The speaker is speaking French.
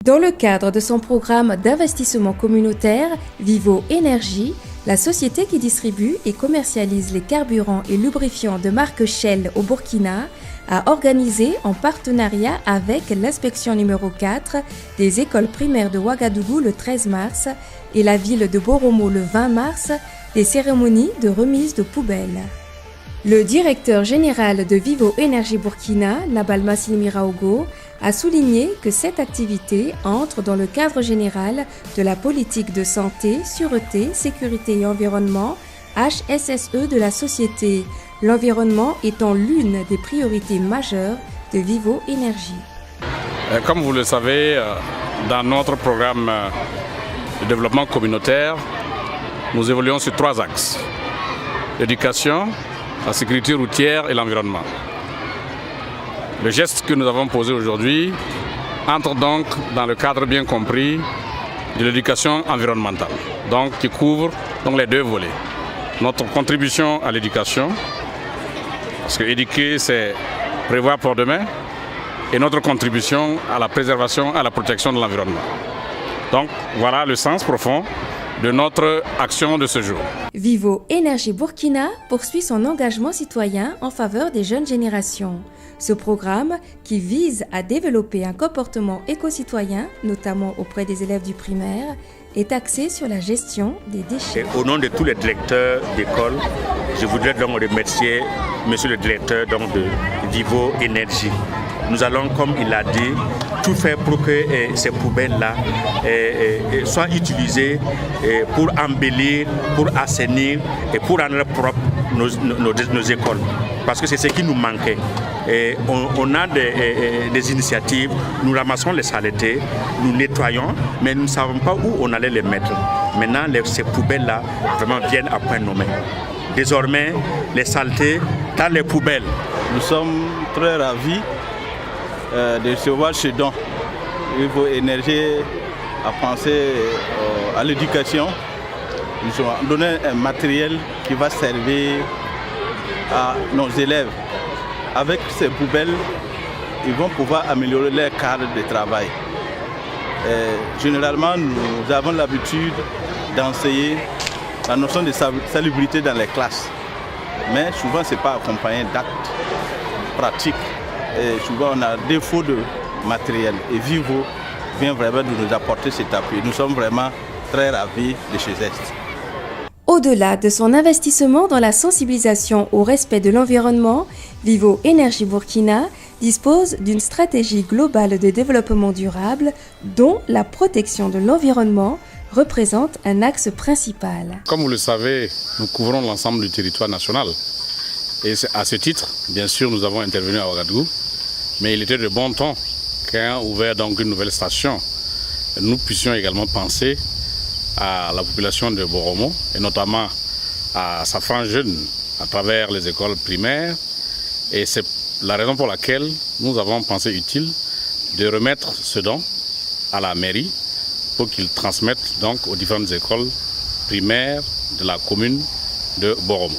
Dans le cadre de son programme d'investissement communautaire Vivo Énergie, la société qui distribue et commercialise les carburants et lubrifiants de marque Shell au Burkina a organisé en partenariat avec l'inspection numéro 4 des écoles primaires de Ouagadougou le 13 mars et la ville de Boromo le 20 mars des cérémonies de remise de poubelles. Le directeur général de Vivo Énergie Burkina, Nabalma Silmiraogo, a souligné que cette activité entre dans le cadre général de la politique de santé, sûreté, sécurité et environnement HSSE de la société, l'environnement étant l'une des priorités majeures de Vivo Énergie. Comme vous le savez, dans notre programme de développement communautaire, nous évoluons sur 3 axes: l'éducation, la sécurité routière et l'environnement. Le geste que nous avons posé aujourd'hui entre donc dans le cadre bien compris de l'éducation environnementale, donc qui couvre donc les 2 volets. Notre contribution à l'éducation, parce que éduquer c'est prévoir pour demain, et notre contribution à la préservation, à la protection de l'environnement. Donc voilà le sens profond de notre action de ce jour. Vivo Énergie Burkina poursuit son engagement citoyen en faveur des jeunes générations. Ce programme, qui vise à développer un comportement éco-citoyen, notamment auprès des élèves du primaire, est axé sur la gestion des déchets. Et au nom de tous les directeurs d'école, je voudrais donc remercier monsieur le directeur donc, de Vivo Énergie. Nous allons, comme il l'a dit, tout faire pour que ces poubelles-là soient utilisées pour embellir, pour assainir et pour rendre propres nos écoles. Parce que c'est ce qui nous manquait. Et on a des initiatives, nous ramassons les saletés, nous nettoyons, mais nous ne savons pas où on allait les mettre. Maintenant, ces poubelles-là vraiment viennent à point nommé. Désormais, les saletés dans les poubelles. Nous sommes très ravis de recevoir ce don. Vivo Énergie a pensé à l'éducation. Nous avons donné un matériel qui va servir à nos élèves. Avec ces poubelles, ils vont pouvoir améliorer leur cadre de travail. Généralement, nous avons l'habitude d'enseigner la notion de salubrité dans les classes. Mais souvent, ce n'est pas accompagné d'actes pratiques. Et souvent, on a défaut de matériel. Et Vivo vient vraiment de nous apporter cet appui. Nous sommes vraiment très ravis de ce geste. Au-delà de son investissement dans la sensibilisation au respect de l'environnement, Vivo Énergie Burkina dispose d'une stratégie globale de développement durable dont la protection de l'environnement représente un axe principal. Comme vous le savez, nous couvrons l'ensemble du territoire national. Et à ce titre, bien sûr, nous avons intervenu à Ouagadougou, mais il était de bon ton qu'ayant ouvert donc une nouvelle station, nous puissions également penser à la population de Boromo et notamment à sa frange jeune à travers les écoles primaires. Et c'est la raison pour laquelle nous avons pensé utile de remettre ce don à la mairie pour qu'ils transmettent donc aux différentes écoles primaires de la commune de Boromo.